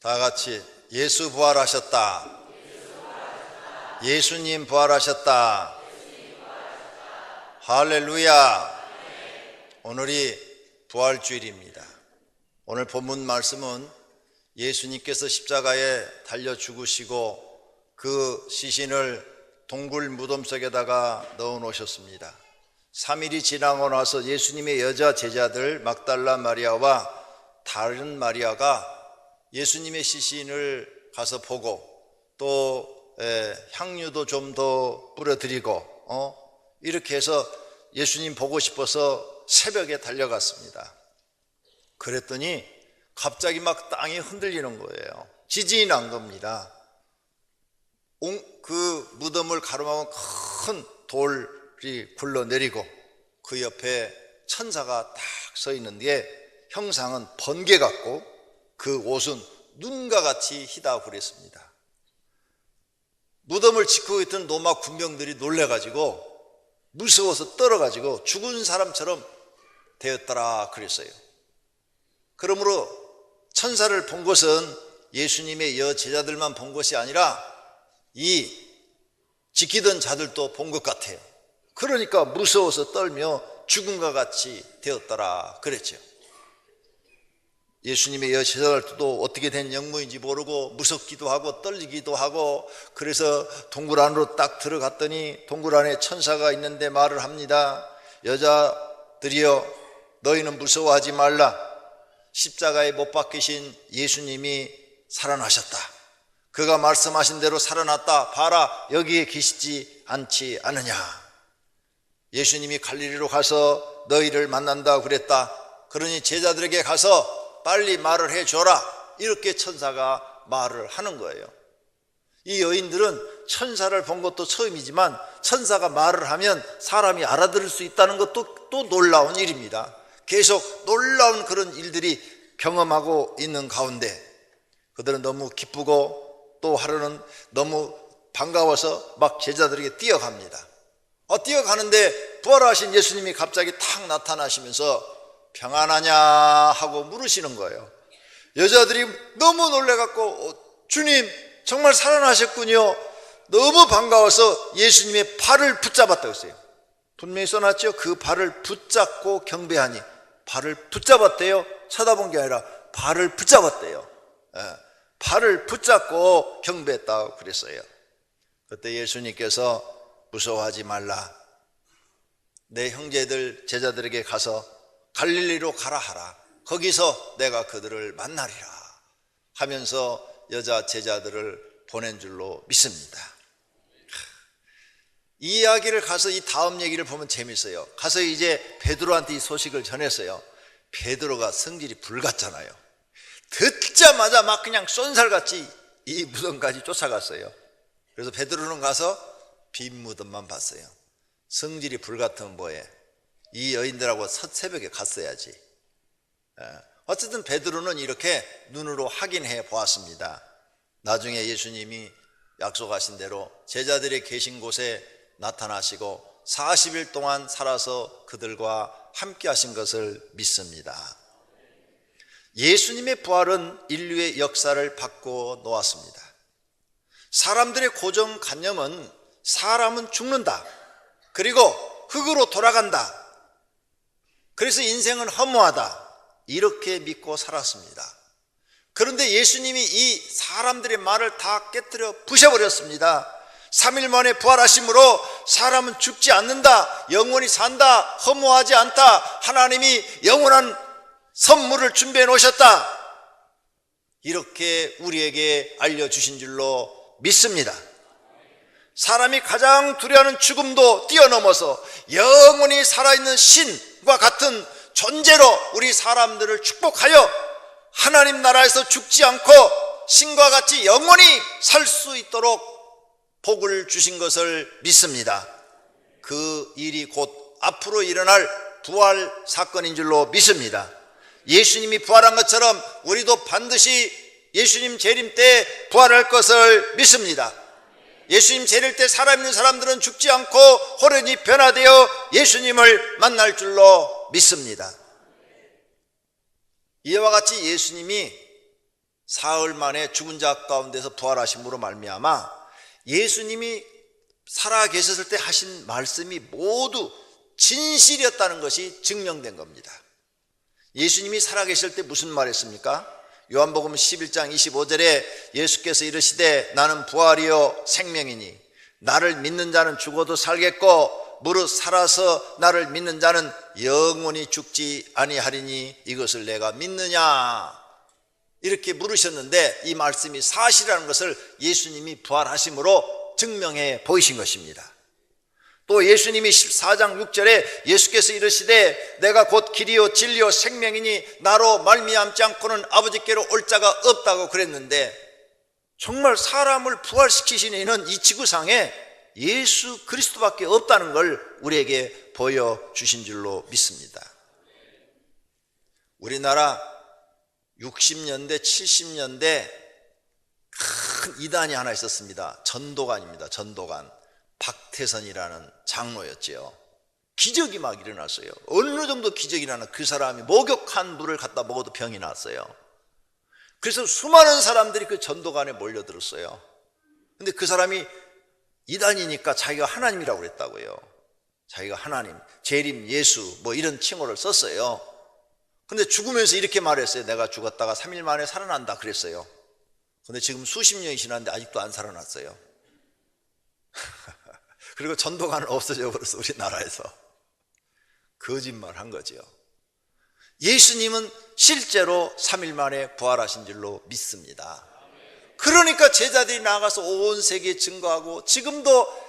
다 같이 예수 부활하셨다. 예수님 부활하셨다. 할렐루야. 오늘이 부활주일입니다. 오늘 본문 말씀은 예수님께서 십자가에 달려 죽으시고 그 시신을 동굴 무덤 속에다가 넣어 놓으셨습니다. 3일이 지나고 나서 예수님의 여자 제자들 막달라 마리아와 다른 마리아가 예수님의 시신을 가서 보고 또 향유도 좀 더 뿌려드리고 이렇게 해서 예수님 보고 싶어서 새벽에 달려갔습니다. 그랬더니 갑자기 막 땅이 흔들리는 거예요. 지진이 난 겁니다. 그 무덤을 가로막은 큰 돌이 굴러내리고 그 옆에 천사가 딱 서 있는데 형상은 번개 같고 그 옷은 눈과 같이 희다 그랬습니다. 무덤을 지키고 있던 로마 군병들이 놀래가지고 무서워서 떨어가지고 죽은 사람처럼 되었더라 그랬어요. 그러므로 천사를 본 것은 예수님의 여제자들만 본 것이 아니라 이 지키던 자들도 본 것 같아요. 그러니까 무서워서 떨며 죽음과 같이 되었더라 그랬죠. 예수님의 여제자들도 어떻게 된 영문인지 모르고 무섭기도 하고 떨리기도 하고 그래서 동굴 안으로 딱 들어갔더니 동굴 안에 천사가 있는데 말을 합니다. 여자들이여 너희는 무서워하지 말라. 십자가에 못 박히신 예수님이 살아나셨다. 그가 말씀하신 대로 살아났다. 봐라 여기에 계시지 않지 않느냐. 예수님이 갈릴리로 가서 너희를 만난다 그랬다. 그러니 제자들에게 가서 빨리 말을 해줘라. 이렇게 천사가 말을 하는 거예요. 이 여인들은 천사를 본 것도 처음이지만 천사가 말을 하면 사람이 알아들을 수 있다는 것도 또 놀라운 일입니다. 계속 놀라운 그런 일들이 경험하고 있는 가운데 그들은 너무 기쁘고 또 하루는 너무 반가워서 막 제자들에게 뛰어갑니다. 뛰어가는데 부활하신 예수님이 갑자기 탁 나타나시면서 평안하냐 하고 물으시는 거예요. 여자들이 너무 놀래갖고 주님 정말 살아나셨군요. 너무 반가워서 예수님의 발을 붙잡았다고 했어요. 분명히 써놨죠. 그 발을 붙잡고 경배하니. 발을 붙잡았대요. 쳐다본 게 아니라 발을 붙잡았대요. 발을 붙잡고 경배했다고 그랬어요. 그때 예수님께서 무서워하지 말라. 내 형제들 제자들에게 가서 갈릴리로 가라 하라. 거기서 내가 그들을 만나리라 하면서 여자 제자들을 보낸 줄로 믿습니다. 이 이야기를 가서 이 다음 얘기를 보면 재밌어요. 가서 이제 베드로한테 이 소식을 전했어요. 베드로가 성질이 불같잖아요. 듣자마자 막 그냥 쏜살같이 이 무덤까지 쫓아갔어요. 그래서 베드로는 가서 빈 무덤만 봤어요. 성질이 불같으면 뭐해? 이 여인들하고 새벽에 갔어야지. 어쨌든 베드로는 이렇게 눈으로 확인해 보았습니다. 나중에 예수님이 약속하신 대로 제자들이 계신 곳에 나타나시고 40일 동안 살아서 그들과 함께 하신 것을 믿습니다. 예수님의 부활은 인류의 역사를 바꿔 놓았습니다. 사람들의 고정관념은 사람은 죽는다. 그리고 흙으로 돌아간다. 그래서 인생은 허무하다. 이렇게 믿고 살았습니다. 그런데 예수님이 이 사람들의 말을 다 깨뜨려 부셔버렸습니다. 3일 만에 부활하심으로 사람은 죽지 않는다. 영원히 산다. 허무하지 않다. 하나님이 영원한 선물을 준비해 놓으셨다. 이렇게 우리에게 알려주신 줄로 믿습니다. 사람이 가장 두려워하는 죽음도 뛰어넘어서 영원히 살아있는 신과 같은 존재로 우리 사람들을 축복하여 하나님 나라에서 죽지 않고 신과 같이 영원히 살 수 있도록 복을 주신 것을 믿습니다. 그 일이 곧 앞으로 일어날 부활 사건인 줄로 믿습니다. 예수님이 부활한 것처럼 우리도 반드시 예수님 재림 때 부활할 것을 믿습니다. 예수님 재릴 때 살아있는 사람들은 죽지 않고 호련히 변화되어 예수님을 만날 줄로 믿습니다. 이와 같이 예수님이 사흘 만에 죽은 자 가운데서 부활하심으로 말미암아 예수님이 살아 계셨을 때 하신 말씀이 모두 진실이었다는 것이 증명된 겁니다. 예수님이 살아 계실 때 무슨 말 했습니까? 요한복음 11장 25절에 예수께서 이르시되 나는 부활이요 생명이니 나를 믿는 자는 죽어도 살겠고 무릇 살아서 나를 믿는 자는 영원히 죽지 아니하리니 이것을 내가 믿느냐, 이렇게 물으셨는데 이 말씀이 사실이라는 것을 예수님이 부활하심으로 증명해 보이신 것입니다. 또 예수님이 14장 6절에 예수께서 이르시되 내가 곧 길이요 진리요 생명이니 나로 말미암지 않고는 아버지께로 올 자가 없다고 그랬는데, 정말 사람을 부활시키신 이는 이 지구상에 예수 그리스도밖에 없다는 걸 우리에게 보여주신 줄로 믿습니다. 우리나라 60년대 70년대 큰 이단이 하나 있었습니다. 전도관입니다. 전도관. 박태선이라는 장로였죠. 기적이 막 일어났어요. 어느 정도 기적이 일어나, 그 사람이 목욕한 물을 갖다 먹어도 병이 났어요. 그래서 수많은 사람들이 그 전도관에 몰려들었어요. 근데 그 사람이 이단이니까 자기가 하나님이라고 그랬다고요. 자기가 하나님, 재림, 예수 뭐 이런 칭호를 썼어요. 근데 죽으면서 이렇게 말했어요. 내가 죽었다가 3일 만에 살아난다 그랬어요. 근데 지금 수십 년이 지났는데 아직도 안 살아났어요. 그리고 전도관은 없어져 버렸어, 우리나라에서. 거짓말 한 거죠. 예수님은 실제로 3일 만에 부활하신 줄로 믿습니다. 그러니까 제자들이 나가서 온 세계에 증거하고 지금도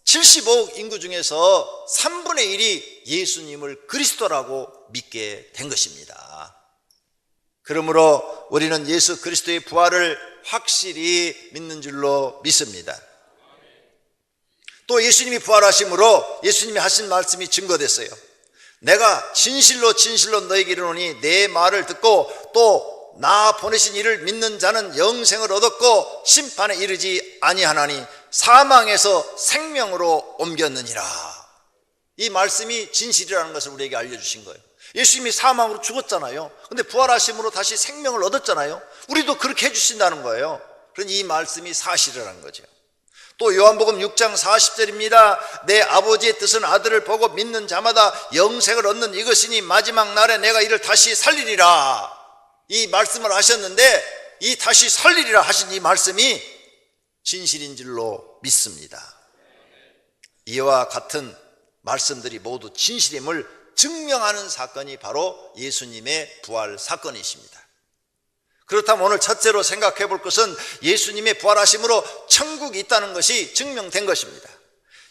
75억 인구 중에서 3분의 1이 예수님을 그리스도라고 믿게 된 것입니다. 그러므로 우리는 예수 그리스도의 부활을 확실히 믿는 줄로 믿습니다. 또 예수님이 부활하심으로 예수님이 하신 말씀이 증거됐어요. 내가 진실로 진실로 너에게 이르노니 내 말을 듣고 또 나 보내신 이를 믿는 자는 영생을 얻었고 심판에 이르지 아니하나니 사망에서 생명으로 옮겼느니라. 이 말씀이 진실이라는 것을 우리에게 알려주신 거예요. 예수님이 사망으로 죽었잖아요. 근데 부활하심으로 다시 생명을 얻었잖아요. 우리도 그렇게 해주신다는 거예요. 그러니 이 말씀이 사실이라는 거죠. 또 요한복음 6장 40절입니다. 내 아버지의 뜻은 아들을 보고 믿는 자마다 영생을 얻는 이것이니 마지막 날에 내가 이를 다시 살리리라. 이 말씀을 하셨는데 이 다시 살리리라 하신 이 말씀이 진실인 줄로 믿습니다. 이와 같은 말씀들이 모두 진실임을 증명하는 사건이 바로 예수님의 부활 사건이십니다. 그렇다면 오늘 첫째로 생각해 볼 것은 예수님의 부활하심으로 천국이 있다는 것이 증명된 것입니다.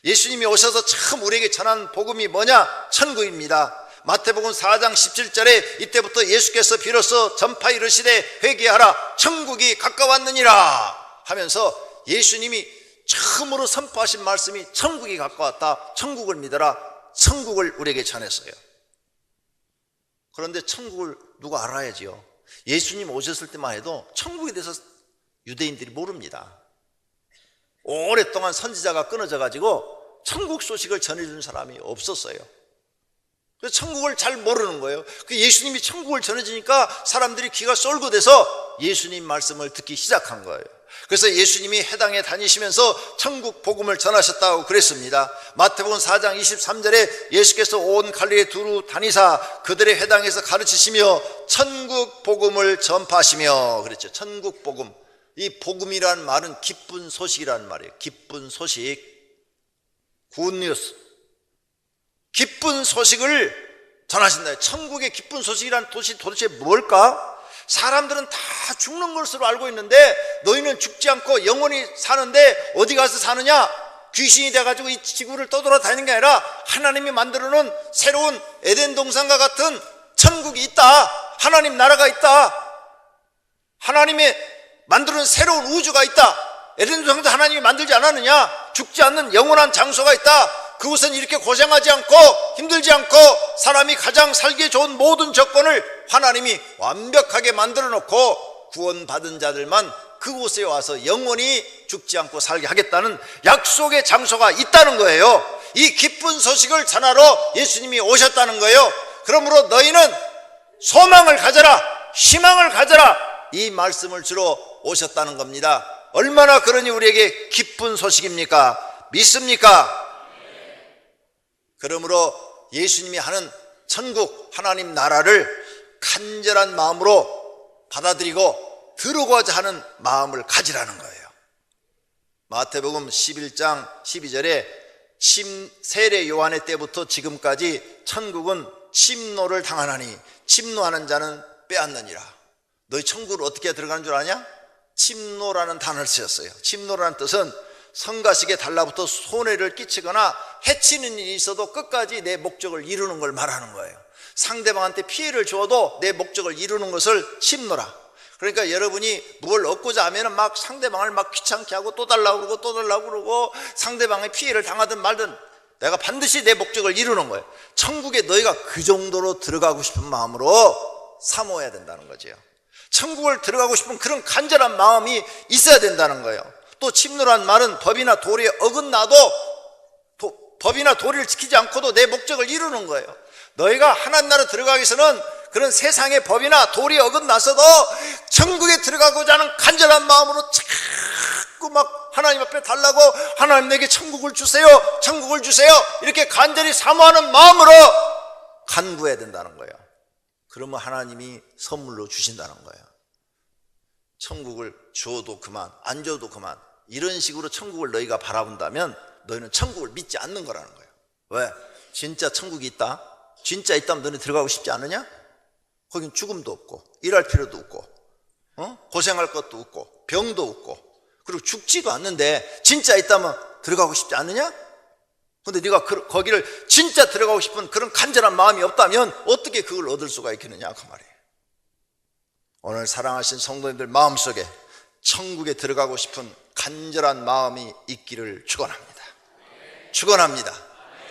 예수님이 오셔서 처음 우리에게 전한 복음이 뭐냐? 천국입니다. 마태복음 4장 17절에 이때부터 예수께서 비로소 전파 이르시되 회개하라 천국이 가까웠느니라 하면서 예수님이 처음으로 선포하신 말씀이 천국이 가까웠다, 천국을 믿어라, 천국을 우리에게 전했어요. 그런데 천국을 누가 알아야지요? 예수님 오셨을 때만 해도 천국에 대해서 유대인들이 모릅니다. 오랫동안 선지자가 끊어져 가지고 천국 소식을 전해주는 사람이 없었어요. 그래서 천국을 잘 모르는 거예요. 그 예수님이 천국을 전해주니까 사람들이 귀가 쏠고돼서 예수님 말씀을 듣기 시작한 거예요. 그래서 예수님이 해당에 다니시면서 천국 복음을 전하셨다고 그랬습니다. 마태복음 4장 23절에 예수께서 온 갈릴리 두루 다니사 그들의 회당에서 가르치시며 천국 복음을 전파하시며 그랬죠. 천국 복음. 이 복음이라는 말은 기쁜 소식이라는 말이에요. 기쁜 소식, 굿뉴스, 기쁜 소식을 전하신다. 천국의 기쁜 소식이라는 것이 도대체 뭘까? 사람들은 다 죽는 것으로 알고 있는데 너희는 죽지 않고 영원히 사는데 어디 가서 사느냐? 귀신이 돼가지고 이 지구를 떠돌아다니는 게 아니라 하나님이 만들어놓은 새로운 에덴 동산과 같은 천국이 있다. 하나님 나라가 있다. 하나님의 만드는 새로운 우주가 있다. 에덴 동산도 하나님이 만들지 않았느냐? 죽지 않는 영원한 장소가 있다. 그곳은 이렇게 고생하지 않고 힘들지 않고 사람이 가장 살기 좋은 모든 조건을 하나님이 완벽하게 만들어 놓고 구원받은 자들만 그곳에 와서 영원히 죽지 않고 살게 하겠다는 약속의 장소가 있다는 거예요. 이 기쁜 소식을 전하러 예수님이 오셨다는 거예요. 그러므로 너희는 소망을 가져라, 희망을 가져라, 이 말씀을 주러 오셨다는 겁니다. 얼마나 그러니 우리에게 기쁜 소식입니까? 믿습니까? 그러므로 예수님이 하는 천국 하나님 나라를 간절한 마음으로 받아들이고 들어가고자 하는 마음을 가지라는 거예요. 마태복음 11장 12절에 세례 요한의 때부터 지금까지 천국은 침노를 당하나니 침노하는 자는 빼앗느니라. 너희 천국을 어떻게 들어가는 줄 아냐? 침노라는 단어를 쓰셨어요. 침노라는 뜻은 성가시게 달라붙어 손해를 끼치거나 해치는 일이 있어도 끝까지 내 목적을 이루는 걸 말하는 거예요. 상대방한테 피해를 줘도 내 목적을 이루는 것을 침노라. 그러니까 여러분이 뭘 얻고자 하면은 막 상대방을 막 귀찮게 하고 또 달라고 그러고 또 달라고 그러고 상대방의 피해를 당하든 말든 내가 반드시 내 목적을 이루는 거예요. 천국에 너희가 그 정도로 들어가고 싶은 마음으로 사모해야 된다는 거죠. 천국을 들어가고 싶은 그런 간절한 마음이 있어야 된다는 거예요. 또 침노란 말은 법이나 도리에 어긋나도 법이나 도리를 지키지 않고도 내 목적을 이루는 거예요. 너희가 하나님 나라 들어가기 위해서는 그런 세상의 법이나 도리에 어긋나서도 천국에 들어가고자 하는 간절한 마음으로 자꾸 막 하나님 앞에 달라고 하나님 내게 천국을 주세요, 천국을 주세요 이렇게 간절히 사모하는 마음으로 간구해야 된다는 거예요. 그러면 하나님이 선물로 주신다는 거예요. 천국을 줘도 그만, 안 줘도 그만, 이런 식으로 천국을 너희가 바라본다면 너희는 천국을 믿지 않는 거라는 거예요. 왜? 진짜 천국이 있다? 진짜 있다면 너네 들어가고 싶지 않으냐? 거긴 죽음도 없고 일할 필요도 없고 고생할 것도 없고 병도 없고 그리고 죽지도 않는데 진짜 있다면 들어가고 싶지 않느냐? 근데 네가 거기를 진짜 들어가고 싶은 그런 간절한 마음이 없다면 어떻게 그걸 얻을 수가 있겠느냐 그 말이에요. 오늘 사랑하신 성도님들 마음속에 천국에 들어가고 싶은 간절한 마음이 있기를 축원합니다. 축원합니다.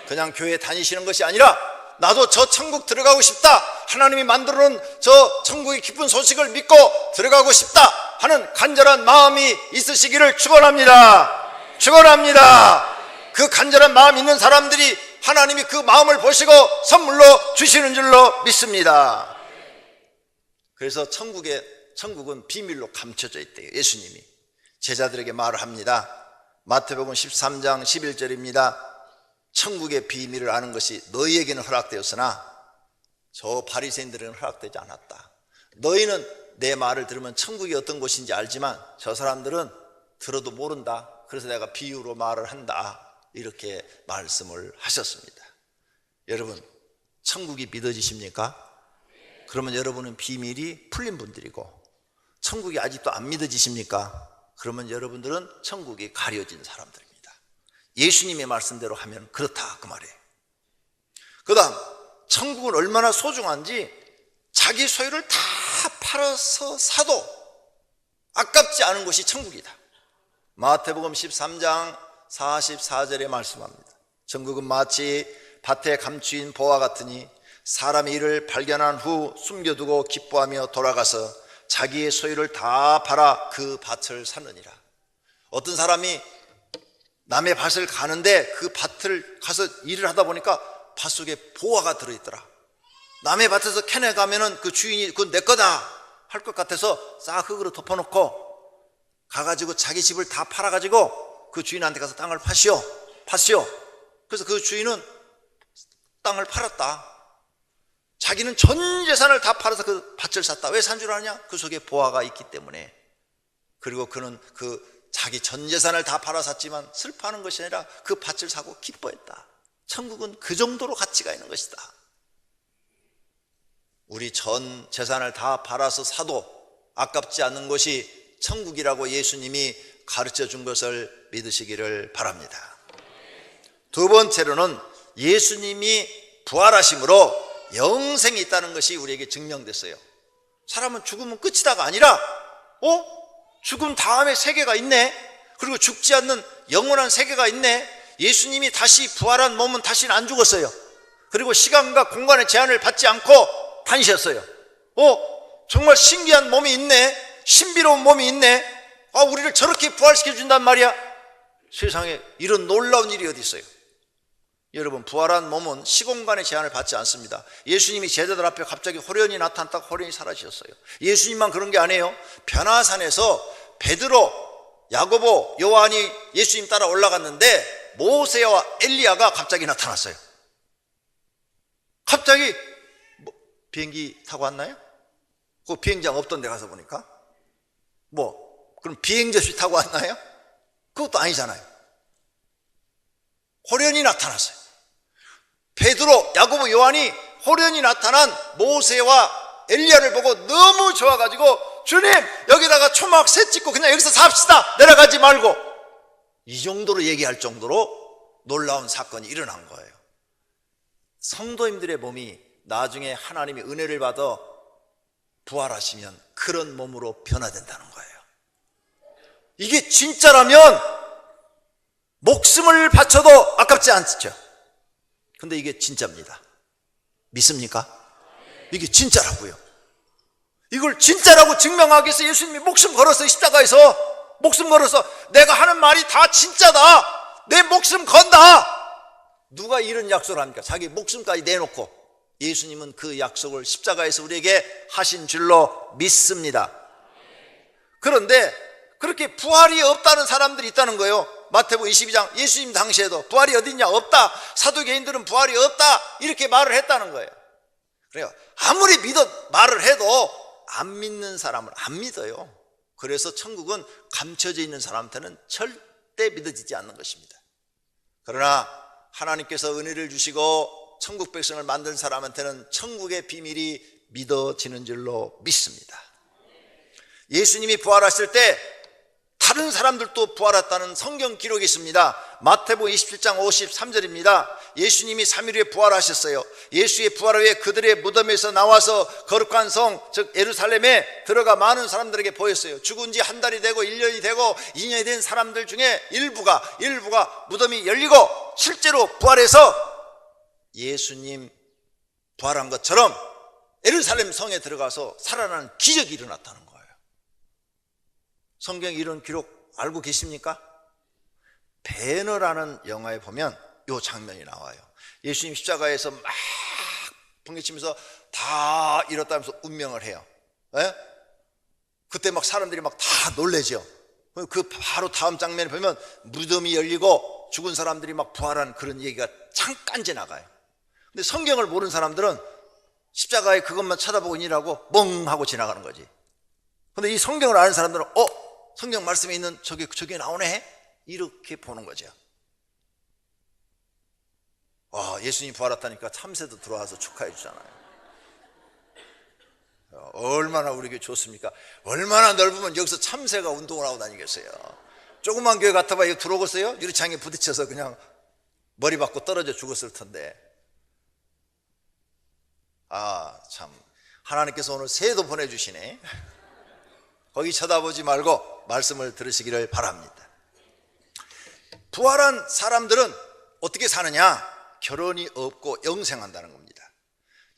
그냥 교회 다니시는 것이 아니라 나도 저 천국 들어가고 싶다, 하나님이 만들어 놓은 저 천국의 기쁜 소식을 믿고 들어가고 싶다 하는 간절한 마음이 있으시기를 축원합니다. 축원합니다. 그 간절한 마음 있는 사람들이 하나님이 그 마음을 보시고 선물로 주시는 줄로 믿습니다. 그래서 천국은 비밀로 감춰져 있대요. 예수님이 제자들에게 말을 합니다. 마태복음 13장 11절입니다. 천국의 비밀을 아는 것이 너희에게는 허락되었으나 저 바리새인들에게는 허락되지 않았다. 너희는 내 말을 들으면 천국이 어떤 곳인지 알지만 저 사람들은 들어도 모른다. 그래서 내가 비유로 말을 한다. 이렇게 말씀을 하셨습니다. 여러분, 천국이 믿어지십니까? 그러면 여러분은 비밀이 풀린 분들이고, 천국이 아직도 안 믿어지십니까? 그러면 여러분들은 천국이 가려진 사람들입니다. 예수님의 말씀대로 하면 그렇다 그 말이에요. 그 다음 천국은 얼마나 소중한지 자기 소유를 다 팔아서 사도 아깝지 않은 곳이 천국이다. 마태복음 13장 44절에 말씀합니다. 천국은 마치 밭에 감추인 보화 같으니 사람의 일을 발견한 후 숨겨두고 기뻐하며 돌아가서 자기의 소유를 다 팔아 그 밭을 사느니라. 어떤 사람이 남의 밭을 가는데 그 밭을 가서 일을 하다 보니까 밭 속에 보화가 들어있더라. 남의 밭에서 캐내 가면은 그 주인이 그건 내 거다 할 것 같아서 싹 흙으로 덮어놓고 가가지고 자기 집을 다 팔아가지고 그 주인한테 가서 땅을 파시오. 그래서 그 주인은 땅을 팔았다. 자기는 전 재산을 다 팔아서 그 밭을 샀다. 왜 산 줄 아냐? 그 속에 보화가 있기 때문에. 그리고 그는 그 자기 전 재산을 다 팔아 샀지만 슬퍼하는 것이 아니라 그 밭을 사고 기뻐했다. 천국은 그 정도로 가치가 있는 것이다. 우리 전 재산을 다 팔아서 사도 아깝지 않은 것이 천국이라고 예수님이 가르쳐 준 것을 믿으시기를 바랍니다. 두 번째로는 예수님이 부활하심으로 영생이 있다는 것이 우리에게 증명됐어요. 사람은 죽으면 끝이다가 아니라 죽음 다음에 세계가 있네. 그리고 죽지 않는 영원한 세계가 있네. 예수님이 다시 부활한 몸은 다시는 안 죽었어요. 그리고 시간과 공간의 제한을 받지 않고 다니셨어요. 정말 신기한 몸이 있네. 신비로운 몸이 있네. 우리를 저렇게 부활시켜 준단 말이야. 세상에 이런 놀라운 일이 어디 있어요. 여러분, 부활한 몸은 시공간의 제한을 받지 않습니다. 예수님이 제자들 앞에 갑자기 호련히 나타났다가 호련히 사라지셨어요. 예수님만 그런 게 아니에요. 변화산에서 베드로, 야고보, 요한이 예수님 따라 올라갔는데 모세와 엘리야가 갑자기 나타났어요. 갑자기 비행기 타고 왔나요? 그 비행장 없던 데 가서 보니까 그럼 비행접시 타고 왔나요? 그것도 아니잖아요. 호련히 나타났어요. 베드로, 야고보, 요한이 호련히 나타난 모세와 엘리야를 보고 너무 좋아가지고 주님, 여기다가 초막 새 찍고 그냥 여기서 삽시다, 내려가지 말고, 이 정도로 얘기할 정도로 놀라운 사건이 일어난 거예요. 성도님들의 몸이 나중에 하나님의 은혜를 받아 부활하시면 그런 몸으로 변화된다는 거예요. 이게 진짜라면 목숨을 바쳐도 아깝지 않죠. 근데 이게 진짜입니다. 믿습니까? 이게 진짜라고요. 이걸 진짜라고 증명하기 위해서 예수님이 목숨 걸었어요. 십자가에서 목숨 걸어서 내가 하는 말이 다 진짜다, 내 목숨 건다. 누가 이런 약속을 합니까? 자기 목숨까지 내놓고. 예수님은 그 약속을 십자가에서 우리에게 하신 줄로 믿습니다. 그런데 그렇게 부활이 없다는 사람들이 있다는 거예요. 마태복음 22장, 예수님 당시에도 부활이 어딨냐? 없다. 사두개인들은 부활이 없다, 이렇게 말을 했다는 거예요. 그래요. 아무리 말을 해도 안 믿는 사람을 안 믿어요. 그래서 천국은 감춰져 있는 사람한테는 절대 믿어지지 않는 것입니다. 그러나 하나님께서 은혜를 주시고 천국 백성을 만든 사람한테는 천국의 비밀이 믿어지는 줄로 믿습니다. 예수님이 부활하실 때 다른 사람들도 부활했다는 성경 기록이 있습니다. 마태복음 27장 53절입니다. 예수님이 3일 후에 부활하셨어요. 예수의 부활 후에 그들의 무덤에서 나와서 거룩한 성, 즉 예루살렘에 들어가 많은 사람들에게 보였어요. 죽은 지 한 달이 되고 1년이 되고 2년이 된 사람들 중에 일부가 무덤이 열리고 실제로 부활해서 예수님 부활한 것처럼 예루살렘 성에 들어가서 살아나는 기적이 일어났다는 거예요. 성경에 이런 기록 알고 계십니까? 배너라는 영화에 보면 이 장면이 나와요. 예수님 십자가에서 막 번개치면서 다 잃었다면서 운명을 해요. 예? 그때 막 사람들이 막 다 놀래죠. 그 바로 다음 장면에 보면 무덤이 열리고 죽은 사람들이 막 부활한 그런 얘기가 잠깐 지나가요. 근데 성경을 모르는 사람들은 십자가에 그것만 쳐다보고 있느라고 멍하고 지나가는 거지. 근데 이 성경을 아는 사람들은 성경 말씀에 있는 저게 나오네? 이렇게 보는 거죠. 예수님 부활했다니까 참새도 들어와서 축하해 주잖아요. 얼마나 우리에게 좋습니까? 얼마나 넓으면 여기서 참새가 운동을 하고 다니겠어요. 조그만 교회 같아봐 이거 들어오겠어요? 유리창에 부딪혀서 그냥 머리 받고 떨어져 죽었을 텐데. 참 하나님께서 오늘 새도 보내주시네. 거기 쳐다보지 말고 말씀을 들으시기를 바랍니다. 부활한 사람들은 어떻게 사느냐? 결혼이 없고 영생한다는 겁니다.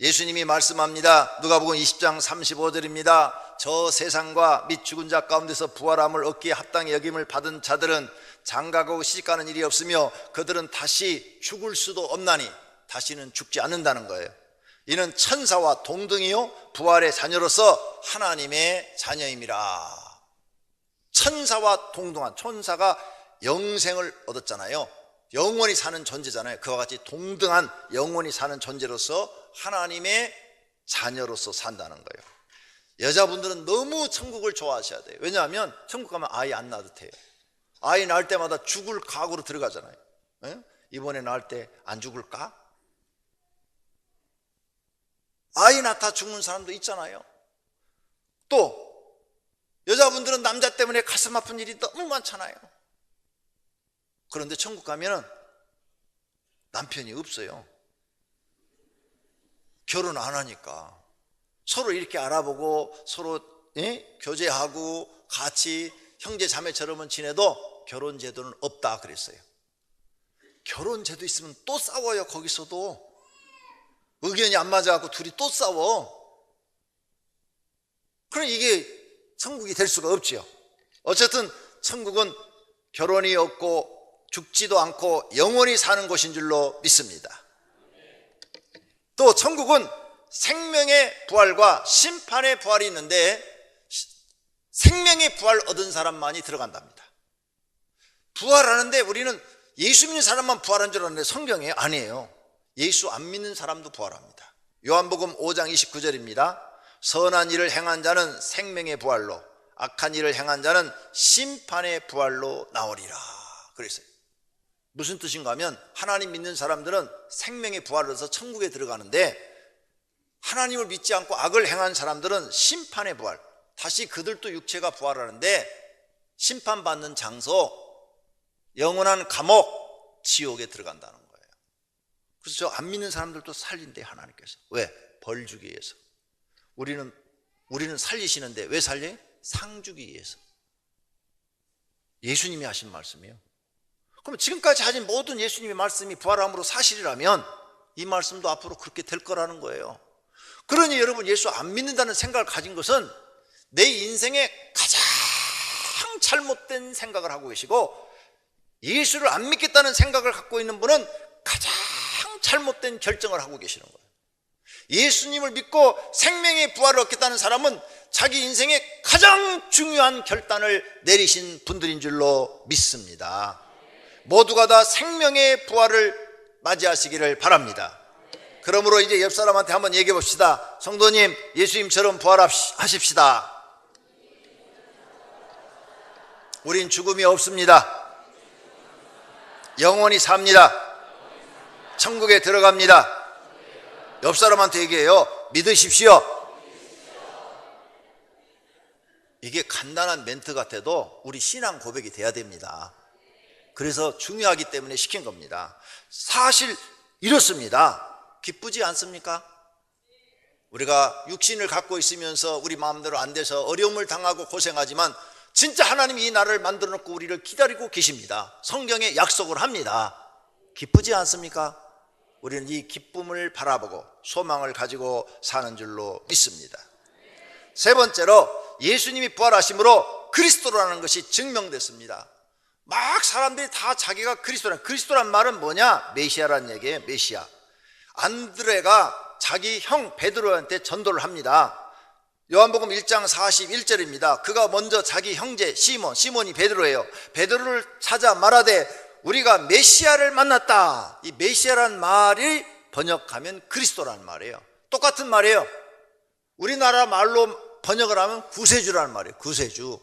예수님이 말씀합니다. 누가복음 20장 35절입니다. 저 세상과 및 죽은 자 가운데서 부활함을 얻기에 합당히 여김을 받은 자들은 장가가고 시집가는 일이 없으며 그들은 다시 죽을 수도 없나니, 다시는 죽지 않는다는 거예요. 이는 천사와 동등이요 부활의 자녀로서 하나님의 자녀임이라. 천사와 동등한, 천사가 영생을 얻었잖아요. 영원히 사는 존재잖아요. 그와 같이 동등한 영원히 사는 존재로서 하나님의 자녀로서 산다는 거예요. 여자분들은 너무 천국을 좋아하셔야 돼요. 왜냐하면 천국 가면 아이 안 낳아도 돼요. 아이 낳을 때마다 죽을 각오로 들어가잖아요. 이번에 낳을 때 안 죽을까? 아이 낳다 죽는 사람도 있잖아요. 또 여자분들은 남자 때문에 가슴 아픈 일이 너무 많잖아요. 그런데 천국 가면은 남편이 없어요. 결혼 안 하니까. 서로 이렇게 알아보고 서로 교제하고 같이 형제 자매처럼은 지내도 결혼 제도는 없다 그랬어요. 결혼 제도 있으면 또 싸워요. 거기서도 의견이 안 맞아갖고 둘이 또 싸워. 그럼 이게 천국이 될 수가 없지요. 어쨌든 천국은 결혼이 없고 죽지도 않고 영원히 사는 곳인 줄로 믿습니다. 또 천국은 생명의 부활과 심판의 부활이 있는데 생명의 부활 얻은 사람만이 들어간답니다. 부활하는데 우리는 예수 믿는 사람만 부활한 줄 알았는데 성경에 아니에요. 예수 안 믿는 사람도 부활합니다. 요한복음 5장 29절입니다. 선한 일을 행한 자는 생명의 부활로, 악한 일을 행한 자는 심판의 부활로 나오리라 그랬어요. 무슨 뜻인가 하면 하나님 믿는 사람들은 생명의 부활을 얻어서 천국에 들어가는데 하나님을 믿지 않고 악을 행한 사람들은 심판의 부활, 다시 그들도 육체가 부활하는데 심판받는 장소, 영원한 감옥, 지옥에 들어간다는 거예요. 그래서 저 안 믿는 사람들도 살린대 하나님께서. 왜? 벌 주기 위해서. 우리는 살리시는데 왜 살려요? 상 주기 위해서. 예수님이 하신 말씀이에요. 그럼 지금까지 하신 모든 예수님의 말씀이 부활함으로 사실이라면 이 말씀도 앞으로 그렇게 될 거라는 거예요. 그러니 여러분, 예수 안 믿는다는 생각을 가진 것은 내 인생에 가장 잘못된 생각을 하고 계시고, 예수를 안 믿겠다는 생각을 갖고 있는 분은 가장 잘못된 결정을 하고 계시는 거예요. 예수님을 믿고 생명의 부활을 얻겠다는 사람은 자기 인생의 가장 중요한 결단을 내리신 분들인 줄로 믿습니다. 모두가 다 생명의 부활을 맞이하시기를 바랍니다. 그러므로 이제 옆 사람한테 한번 얘기해 봅시다. 성도님, 예수님처럼 부활하십시다. 우린 죽음이 없습니다. 영원히 삽니다. 천국에 들어갑니다. 옆 사람한테 얘기해요. 믿으십시오. 이게 간단한 멘트 같아도 우리 신앙 고백이 돼야 됩니다. 그래서 중요하기 때문에 시킨 겁니다. 사실 이렇습니다. 기쁘지 않습니까? 우리가 육신을 갖고 있으면서 우리 마음대로 안 돼서 어려움을 당하고 고생하지만 진짜 하나님이 이 나라를 만들어 놓고 우리를 기다리고 계십니다. 성경에 약속을 합니다. 기쁘지 않습니까? 우리는 이 기쁨을 바라보고 소망을 가지고 사는 줄로 믿습니다. 세 번째로, 예수님이 부활하심으로 그리스도라는 것이 증명됐습니다. 막 사람들이 다 자기가 그리스도란 말은 뭐냐? 메시아라는 얘기예요. 메시아. 안드레가 자기 형 베드로한테 전도를 합니다. 요한복음 1장 41절입니다. 그가 먼저 자기 형제 시몬이 베드로예요. 베드로를 찾아 말하되 우리가 메시아를 만났다. 이 메시아란 말이 번역하면 그리스도라는 말이에요. 똑같은 말이에요. 우리나라 말로 번역을 하면 구세주라는 말이에요. 구세주.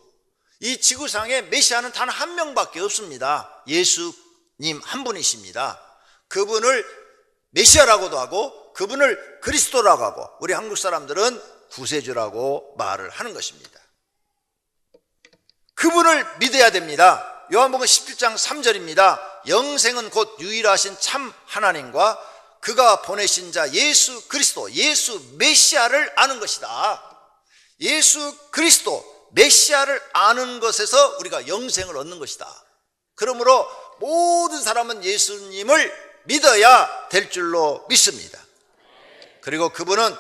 이 지구상에 메시아는 단 한 명밖에 없습니다. 예수님 한 분이십니다. 그분을 메시아라고도 하고 그분을 그리스도라고 하고 우리 한국 사람들은 구세주라고 말을 하는 것입니다. 그분을 믿어야 됩니다. 요한복음 17장 3절입니다. 영생은 곧 유일하신 참 하나님과 그가 보내신 자 예수 그리스도, 예수 메시아를 아는 것이다. 예수 그리스도 메시아를 아는 것에서 우리가 영생을 얻는 것이다. 그러므로 모든 사람은 예수님을 믿어야 될 줄로 믿습니다. 그리고 그분은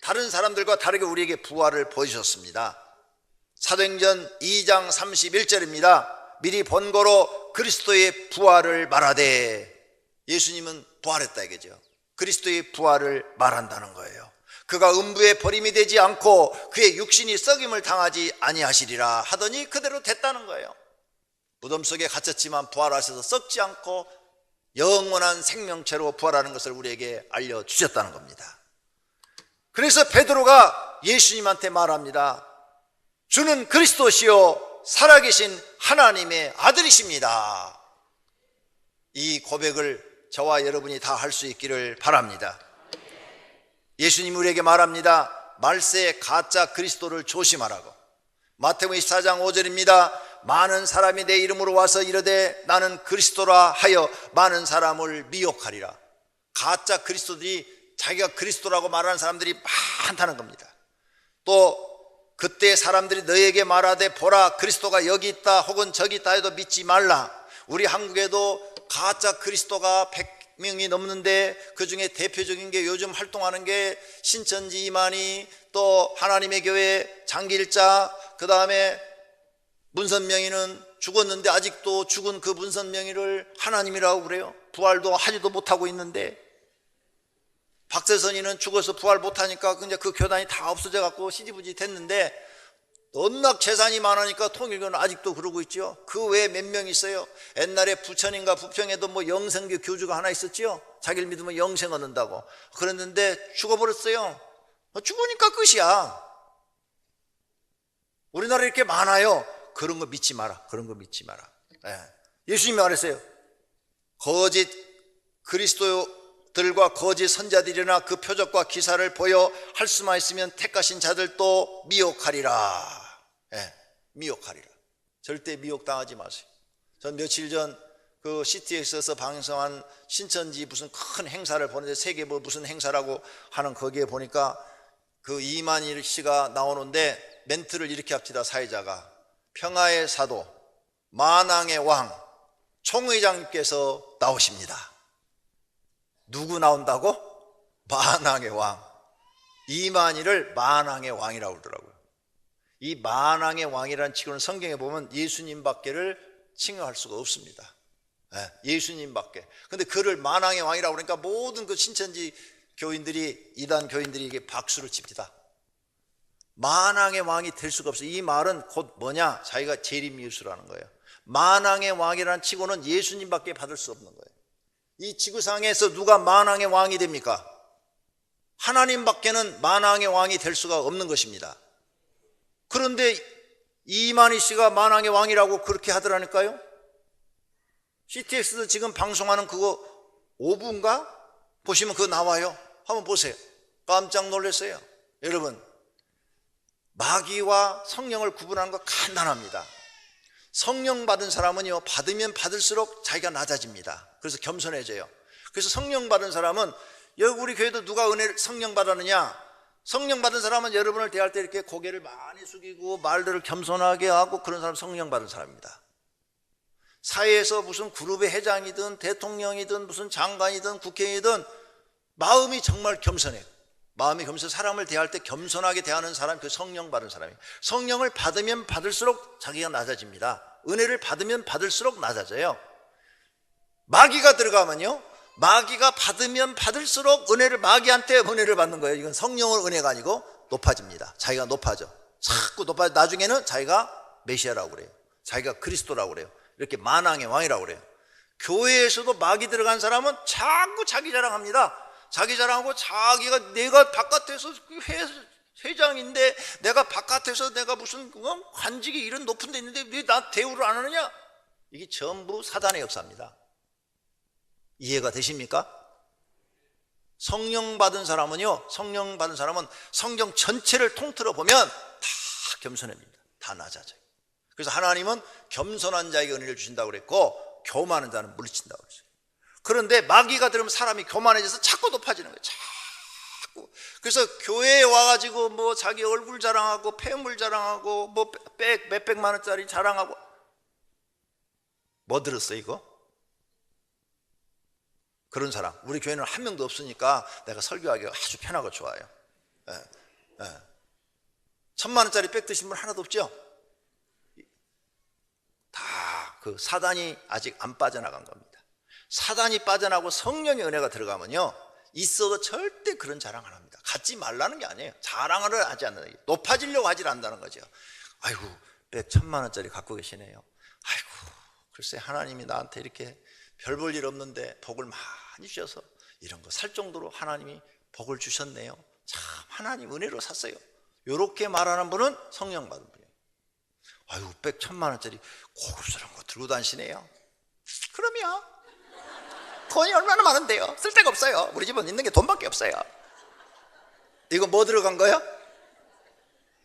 다른 사람들과 다르게 우리에게 부활을 보여주셨습니다. 사도행전 2장 31절입니다. 미리 본고로 그리스도의 부활을 말하되, 예수님은 부활했다 이거죠. 그리스도의 부활을 말한다는 거예요. 그가 음부에 버림이 되지 않고 그의 육신이 썩임을 당하지 아니하시리라 하더니 그대로 됐다는 거예요. 무덤 속에 갇혔지만 부활하셔서 썩지 않고 영원한 생명체로 부활하는 것을 우리에게 알려주셨다는 겁니다. 그래서 베드로가 예수님한테 말합니다. 주는 그리스도시요 살아계신 하나님의 아들이십니다. 이 고백을 저와 여러분이 다 할 수 있기를 바랍니다. 예수님 우리에게 말합니다. 말세 가짜 그리스도를 조심하라고. 마태복음 24장 5절입니다. 많은 사람이 내 이름으로 와서 이르되 나는 그리스도라 하여 많은 사람을 미혹하리라. 가짜 그리스도들이, 자기가 그리스도라고 말하는 사람들이 많다는 겁니다. 또 그때 사람들이 너에게 말하되 보라 그리스도가 여기 있다 혹은 저기 있다 해도 믿지 말라. 우리 한국에도 가짜 그리스도가 100명이 넘는데 그중에 대표적인 게 요즘 활동하는 게 신천지 이만희, 또 하나님의 교회 장기일자, 그 다음에 문선명이는 죽었는데 아직도 죽은 그 문선명이를 하나님이라고 그래요. 부활도 하지도 못하고 있는데, 박세선이는 죽어서 부활 못하니까 그냥 그 교단이 다 없어져 갖고 시지부지 됐는데, 워낙 재산이 많으니까 통일교는 아직도 그러고 있죠. 그 외에 몇 명 있어요. 옛날에 부천인가 부평에도 뭐 영생교 교주가 하나 있었죠. 자기를 믿으면 영생 얻는다고. 그랬는데 죽어버렸어요. 죽으니까 끝이야. 우리나라에 이렇게 많아요. 그런 거 믿지 마라. 그런 거 믿지 마라. 예수님이 말했어요. 거짓 그리스도들과 거짓 선자들이나 그 표적과 기사를 보여 할 수만 있으면 택하신 자들도 미혹하리라. 미혹하리라. 절대 미혹당하지 마세요. 전 며칠 전 그 CTX에서 방송한 신천지 무슨 큰 행사를 보는데, 세계 뭐 무슨 행사라고 하는 거기에 보니까 그 이만일 씨가 나오는데 멘트를 이렇게 합니다. 사회자가 평화의 사도 만왕의 왕 총회장님께서 나오십니다. 누구 나온다고? 만왕의 왕. 이만희를 만왕의 왕이라고 그러더라고요. 이 만왕의 왕이라는 칭호는 성경에 보면 예수님밖에를 칭호할 수가 없습니다. 예수님밖에. 근데 그를 만왕의 왕이라고 그러니까 모든 그 신천지 교인들이, 이단 교인들이 이게 박수를 칩니다. 만왕의 왕이 될 수가 없어요. 이 말은 곧 뭐냐? 자기가 재림이유수라는 거예요. 만왕의 왕이라는 칭호는 예수님밖에 받을 수 없는 거예요. 이 지구상에서 누가 만왕의 왕이 됩니까? 하나님밖에는 만왕의 왕이 될 수가 없는 것입니다. 그런데 이만희 씨가 만왕의 왕이라고 그렇게 하더라니까요. CTX도 지금 방송하는 그거 5부인가? 보시면 그거 나와요. 한번 보세요. 깜짝 놀랐어요. 여러분, 마귀와 성령을 구분하는 거 간단합니다. 성령 받은 사람은요, 받으면 받을수록 자기가 낮아집니다. 그래서 겸손해져요. 그래서 성령 받은 사람은, 여기 우리 교회도 누가 성령 받았느냐? 성령 받은 사람은 여러분을 대할 때 이렇게 고개를 많이 숙이고 말들을 겸손하게 하고, 그런 사람 성령 받은 사람입니다. 사회에서 무슨 그룹의 회장이든 대통령이든 무슨 장관이든 국회의원이든 마음이 정말 겸손해요. 마음이 겸손해서 사람을 대할 때 겸손하게 대하는 사람, 그 성령 받은 사람이에요. 성령을 받으면 받을수록 자기가 낮아집니다. 은혜를 받으면 받을수록 낮아져요. 마귀가 들어가면요, 마귀가 받으면 받을수록 마귀한테 은혜를 받는 거예요. 이건 성령의 은혜가 아니고 높아집니다. 자기가 높아져. 자꾸 높아져. 나중에는 자기가 메시아라고 그래요. 자기가 그리스도라고 그래요. 이렇게 만왕의 왕이라고 그래요. 교회에서도 마귀 들어간 사람은 자꾸 자기 자랑합니다. 자기 자랑하고 자기가 내가 바깥에서 회장인데, 내가 바깥에서 내가 무슨 관직이 이런 높은 데 있는데 왜 나 대우를 안 하느냐? 이게 전부 사단의 역사입니다. 이해가 되십니까? 성령 받은 사람은요, 성령 받은 사람은 성경 전체를 통틀어 보면 다 겸손합니다. 다 낮아져요. 그래서 하나님은 겸손한 자에게 은혜를 주신다고 그랬고, 교만한 자는 물리친다고 그랬어요. 그런데 마귀가 들으면 사람이 교만해져서 자꾸 높아지는 거예요. 자꾸. 그래서 교회에 와가지고 뭐 자기 얼굴 자랑하고 폐물 자랑하고 뭐 몇백만 원짜리 자랑하고. 뭐 들었어 이거? 그런 사람, 우리 교회는 한 명도 없으니까 내가 설교하기가 아주 편하고 좋아요. 1,000만 원짜리 백 드신 분 하나도 없죠? 다 그 사단이 아직 안 빠져나간 겁니다. 사단이 빠져나고 성령의 은혜가 들어가면요, 있어도 절대 그런 자랑 안 합니다. 갖지 말라는 게 아니에요. 자랑을 하지 않는 거예요. 높아지려고 하지 않는다는 거죠. 아이고, 1,000만 원짜리 갖고 계시네요. 아이고, 글쎄 하나님이 나한테 이렇게 별 볼 일 없는데 복을 많이 주셔서 이런 거 살 정도로 하나님이 복을 주셨네요. 참 하나님 은혜로 샀어요. 이렇게 말하는 분은 성령 받은 분이에요. 아유, 1,000만 원짜리 고급스러운 거 들고 다니시네요. 그럼요, 돈이 얼마나 많은데요. 쓸 데가 없어요. 우리 집은 있는 게 돈밖에 없어요. 이거 뭐 들어간 거예요?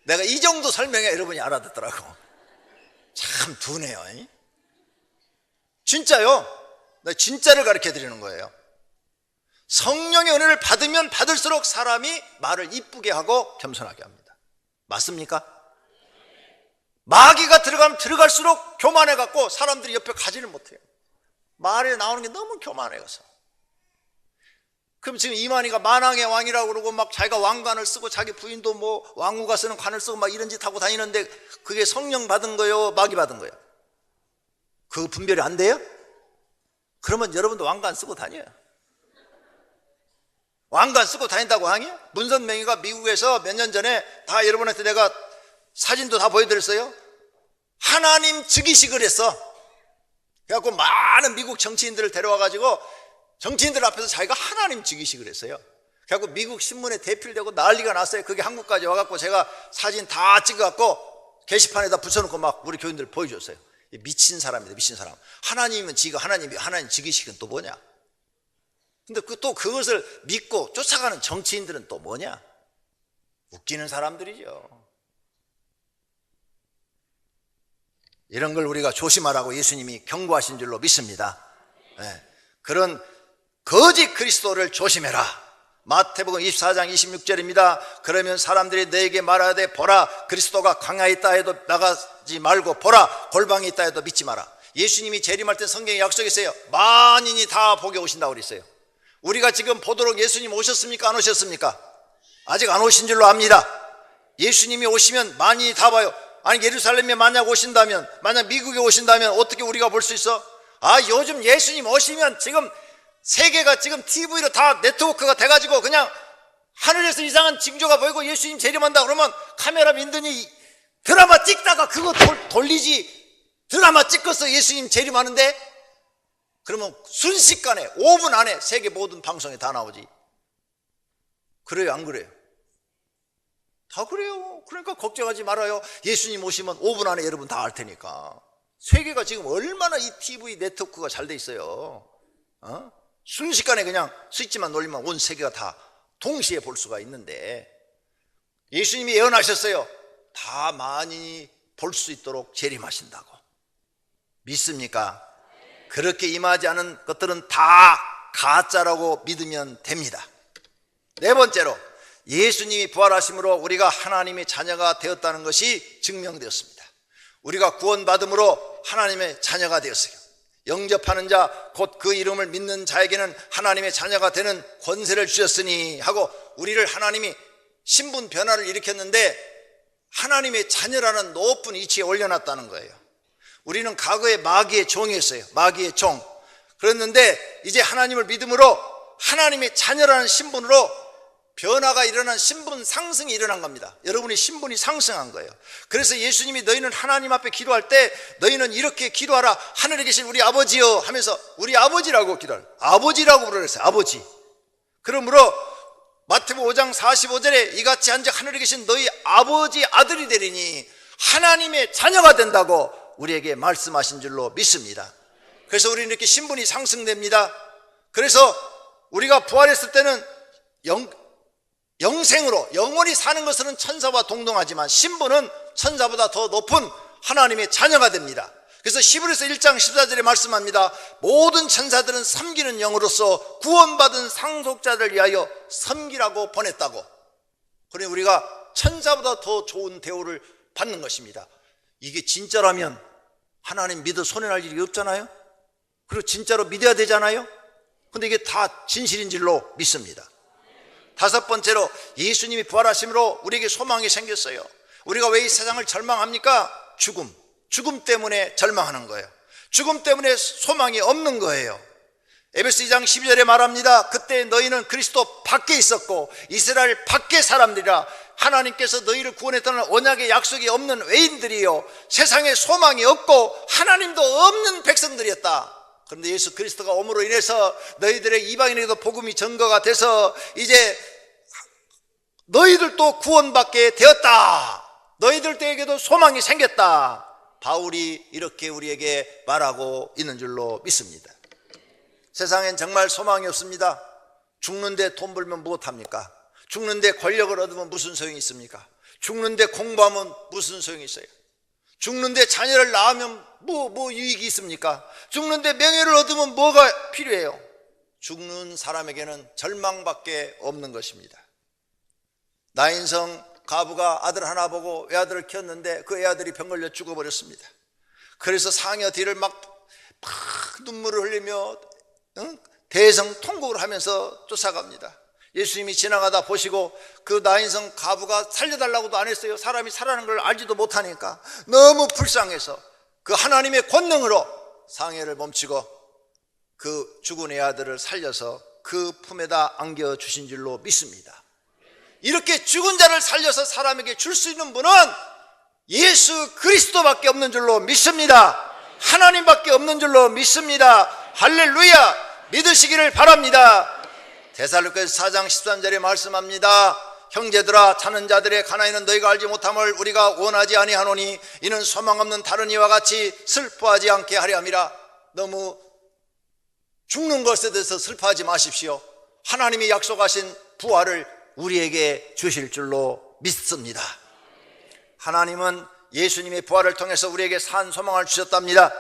내가 이 정도 설명해 여러분이 알아듣더라고. 참 둔해요. 진짜요. 나 진짜를 가르쳐 드리는 거예요. 성령의 은혜를 받으면 받을수록 사람이 말을 이쁘게 하고 겸손하게 합니다. 맞습니까? 마귀가 들어가면 들어갈수록 교만해 갖고 사람들이 옆에 가지를 못해요. 말에 나오는 게 너무 교만해서. 그럼 지금 이만희가 만왕의 왕이라고 그러고 막 자기가 왕관을 쓰고 자기 부인도 뭐 왕후가 쓰는 관을 쓰고 막 이런 짓 하고 다니는데, 그게 성령 받은 거예요, 마귀 받은 거예요? 그 분별이 안 돼요? 그러면 여러분도 왕관 쓰고 다녀요. 왕관 쓰고 다닌다고 하냐? 문선명이가 미국에서 몇 년 전에 다 여러분한테 내가 사진도 다 보여드렸어요. 하나님 즉위식을 했어. 그래갖고 많은 미국 정치인들을 데려와가지고 정치인들 앞에서 자기가 하나님 즉위식을 했어요. 그래갖고 미국 신문에 대필되고 난리가 났어요. 그게 한국까지 와갖고 제가 사진 다 찍어갖고 게시판에다 붙여놓고 막 우리 교인들 보여줬어요. 미친 사람이다, 미친 사람. 하나님은 지가 하나님이, 하나님 즉위식은 또 뭐냐? 근데 또 그것을 믿고 쫓아가는 정치인들은 또 뭐냐? 웃기는 사람들이죠. 이런 걸 우리가 조심하라고 예수님이 경고하신 줄로 믿습니다. 네. 그런 거짓 그리스도를 조심해라. 마태복음 24장 26절입니다. 그러면 사람들이 너에게 말하되 보라 그리스도가 광야에 있다 해도 나가지 말고 보라 골방에 있다 해도 믿지 마라. 예수님이 재림할 때 성경에 약속했어요. 만인이 다 보게 오신다고 그랬어요. 우리가 지금 보도록 예수님 오셨습니까? 안 오셨습니까? 아직 안 오신 줄로 압니다. 예수님이 오시면 만인이 다 봐요. 아니 예루살렘에 만약 오신다면, 만약 미국에 오신다면 어떻게 우리가 볼 수 있어? 아, 요즘 예수님 오시면 지금 세계가 지금 TV로 다 네트워크가 돼가지고 그냥 하늘에서 이상한 징조가 보이고 예수님 재림한다 그러면 카메라 민더니 드라마 찍다가 그거 돌리지. 드라마 찍었어 예수님 재림하는데? 그러면 순식간에 5분 안에 세계 모든 방송에 다 나오지. 그래요, 안 그래요? 다 그래요. 그러니까 걱정하지 말아요. 예수님 오시면 5분 안에 여러분 다 알 테니까. 세계가 지금 얼마나 이 TV 네트워크가 잘 돼 있어요. 순식간에 그냥 스위치만 놀리면 온 세계가 다 동시에 볼 수가 있는데, 예수님이 예언하셨어요. 다 만인이 볼 수 있도록 재림하신다고. 믿습니까? 그렇게 임하지 않은 것들은 다 가짜라고 믿으면 됩니다. 네 번째로, 예수님이 부활하심으로 우리가 하나님의 자녀가 되었다는 것이 증명되었습니다. 우리가 구원받음으로 하나님의 자녀가 되었어요. 영접하는 자 곧 그 이름을 믿는 자에게는 하나님의 자녀가 되는 권세를 주셨으니 하고, 우리를 하나님이 신분 변화를 일으켰는데 하나님의 자녀라는 높은 위치에 올려놨다는 거예요. 우리는 과거에 마귀의 종이었어요. 마귀의 종. 그랬는데 이제 하나님을 믿음으로 하나님의 자녀라는 신분으로 변화가 일어난, 신분 상승이 일어난 겁니다. 여러분의 신분이 상승한 거예요. 그래서 예수님이 너희는 하나님 앞에 기도할 때 너희는 이렇게 기도하라. 하늘에 계신 우리 아버지여 하면서 우리 아버지라고 기도하라. 아버지라고 부르랬어요. 아버지. 그러므로 마태복음 5장 45절에 이같이 한즉 하늘에 계신 너희 아버지 아들이 되리니 하나님의 자녀가 된다고 우리에게 말씀하신 줄로 믿습니다. 그래서 우리는 이렇게 신분이 상승됩니다. 그래서 우리가 부활했을 때는 영생으로 영원히 사는 것은 천사와 동등하지만 신분은 천사보다 더 높은 하나님의 자녀가 됩니다. 그래서 히브리서 1장 14절에 말씀합니다. 모든 천사들은 섬기는 영으로서 구원받은 상속자들 위하여 섬기라고 보냈다고. 그러니 우리가 천사보다 더 좋은 대우를 받는 것입니다. 이게 진짜라면 하나님 믿어 손해날 일이 없잖아요. 그리고 진짜로 믿어야 되잖아요. 근데 이게 다 진실인 줄로 믿습니다. 다섯 번째로, 예수님이 부활하심으로 우리에게 소망이 생겼어요. 우리가 왜 이 세상을 절망합니까? 죽음 때문에 절망하는 거예요. 죽음 때문에 소망이 없는 거예요. 에베소 2장 12절에 말합니다. 그때 너희는 그리스도 밖에 있었고 이스라엘 밖의 사람들이라. 하나님께서 너희를 구원했다는 언약의 약속이 없는 외인들이요, 세상에 소망이 없고 하나님도 없는 백성들이었다. 그런데 예수 그리스도가 옴으로 인해서 너희들의 이방인에게도 복음이 전거가 돼서 이제 너희들도 구원받게 되었다. 너희들에게도 소망이 생겼다. 바울이 이렇게 우리에게 말하고 있는 줄로 믿습니다. 세상엔 정말 소망이 없습니다. 죽는데 돈 벌면 무엇합니까? 죽는데 권력을 얻으면 무슨 소용이 있습니까? 죽는데 공부하면 무슨 소용이 있어요? 죽는데 자녀를 낳으면 뭐 유익이 있습니까? 죽는데 명예를 얻으면 뭐가 필요해요? 죽는 사람에게는 절망밖에 없는 것입니다. 나인성 가부가 아들 하나 보고 외아들을 키웠는데 그 외아들이 병 걸려 죽어버렸습니다. 그래서 상여 뒤를 막 눈물을 흘리며 대성통곡을 하면서 쫓아갑니다. 예수님이 지나가다 보시고 그 나인성 가부가 살려달라고도 안 했어요. 사람이 살아나는 걸 알지도 못하니까 너무 불쌍해서 그 하나님의 권능으로 상해를 멈추고 그 죽은 애 아들을 살려서 그 품에다 안겨주신 줄로 믿습니다. 이렇게 죽은 자를 살려서 사람에게 줄 수 있는 분은 예수 그리스도밖에 없는 줄로 믿습니다. 하나님밖에 없는 줄로 믿습니다. 할렐루야! 믿으시기를 바랍니다. 데살로니가서 4장 13절에 말씀합니다. 형제들아, 자는 자들의 가난에는 너희가 알지 못함을 우리가 원하지 아니하노니 이는 소망 없는 다른 이와 같이 슬퍼하지 않게 하려 함이라. 너무 죽는 것에 대해서 슬퍼하지 마십시오. 하나님이 약속하신 부활을 우리에게 주실 줄로 믿습니다. 하나님은 예수님의 부활을 통해서 우리에게 산 소망을 주셨답니다.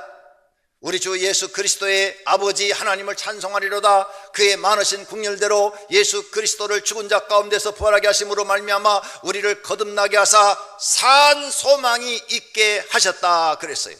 우리 주 예수 그리스도의 아버지 하나님을 찬송하리로다. 그의 많으신 긍휼대로 예수 그리스도를 죽은 자 가운데서 부활하게 하심으로 말미암아 우리를 거듭나게 하사 산 소망이 있게 하셨다 그랬어요.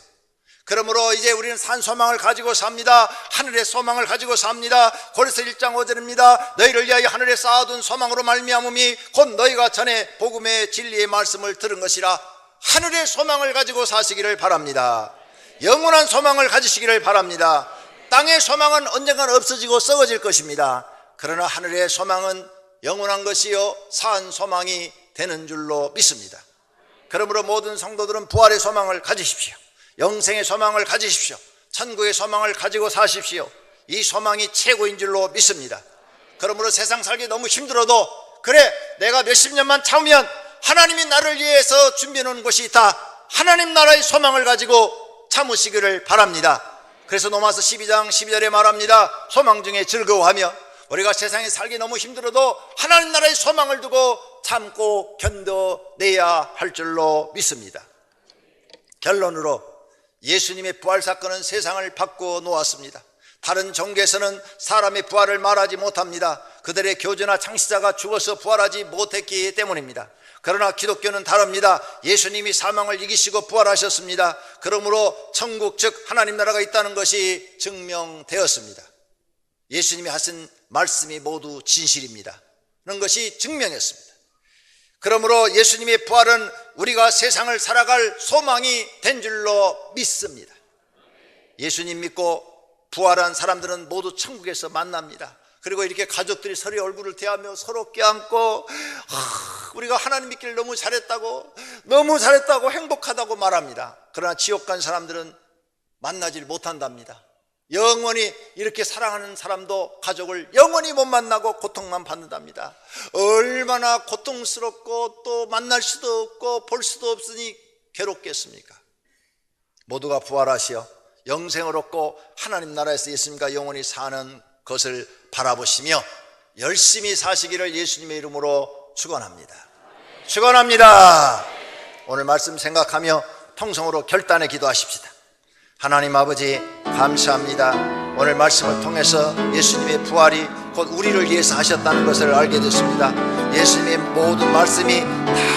그러므로 이제 우리는 산 소망을 가지고 삽니다. 하늘의 소망을 가지고 삽니다. 고린도서 1장 5절입니다. 너희를 위하여 하늘에 쌓아둔 소망으로 말미암음이 곧 너희가 전에 복음의 진리의 말씀을 들은 것이라. 하늘의 소망을 가지고 사시기를 바랍니다. 영원한 소망을 가지시기를 바랍니다. 땅의 소망은 언젠간 없어지고 썩어질 것입니다. 그러나 하늘의 소망은 영원한 것이요 산 소망이 되는 줄로 믿습니다. 그러므로 모든 성도들은 부활의 소망을 가지십시오. 영생의 소망을 가지십시오. 천국의 소망을 가지고 사십시오. 이 소망이 최고인 줄로 믿습니다. 그러므로 세상 살기 너무 힘들어도 그래 내가 몇십 년만 참으면 하나님이 나를 위해서 준비해 놓은 것이 있다. 하나님 나라의 소망을 가지고 참으시기를 바랍니다. 그래서 로마서 12장 12절에 말합니다. 소망 중에 즐거워하며. 우리가 세상에 살기 너무 힘들어도 하나님 나라의 소망을 두고 참고 견뎌내야 할 줄로 믿습니다. 결론으로 예수님의 부활 사건은 세상을 바꾸어 놓았습니다. 다른 종교에서는 사람의 부활을 말하지 못합니다. 그들의 교주나 창시자가 죽어서 부활하지 못했기 때문입니다. 그러나 기독교는 다릅니다. 예수님이 사망을 이기시고 부활하셨습니다. 그러므로 천국 즉 하나님 나라가 있다는 것이 증명되었습니다. 예수님이 하신 말씀이 모두 진실입니다. 그런 것이 증명했습니다. 그러므로 예수님의 부활은 우리가 세상을 살아갈 소망이 된 줄로 믿습니다. 예수님 믿고 부활한 사람들은 모두 천국에서 만납니다. 그리고 이렇게 가족들이 서로의 얼굴을 대하며 서로 껴안고 우리가 하나님 믿기를 너무 잘했다고 행복하다고 말합니다. 그러나 지옥 간 사람들은 만나질 못한답니다. 영원히 이렇게 사랑하는 사람도 가족을 영원히 못 만나고 고통만 받는답니다. 얼마나 고통스럽고 또 만날 수도 없고 볼 수도 없으니 괴롭겠습니까? 모두가 부활하시어 영생을 얻고 하나님 나라에서 예수님과 영원히 사는 것을 바라보시며 열심히 사시기를 예수님의 이름으로 축원합니다. 축원합니다. 오늘 말씀 생각하며 통성으로 결단에 기도하십시다. 하나님 아버지 감사합니다. 오늘 말씀을 통해서 예수님의 부활이 곧 우리를 위해서 하셨다는 것을 알게 됐습니다. 예수님의 모든 말씀이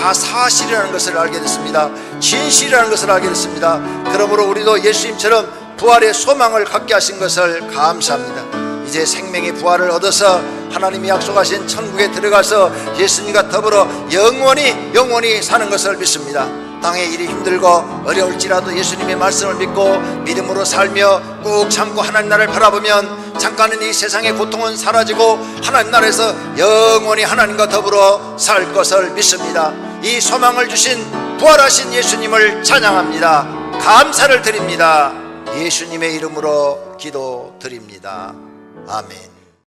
다 사실이라는 것을 알게 됐습니다. 진실이라는 것을 알게 됐습니다. 그러므로 우리도 예수님처럼 부활의 소망을 갖게 하신 것을 감사합니다. 이제 생명의 부활을 얻어서 하나님이 약속하신 천국에 들어가서 예수님과 더불어 영원히 사는 것을 믿습니다. 땅의 일이 힘들고 어려울지라도 예수님의 말씀을 믿고 믿음으로 살며 꾹 참고 하나님 나라를 바라보면 잠깐은 이 세상의 고통은 사라지고 하나님 나라에서 영원히 하나님과 더불어 살 것을 믿습니다. 이 소망을 주신 부활하신 예수님을 찬양합니다. 감사를 드립니다. 예수님의 이름으로 기도드립니다. 아멘.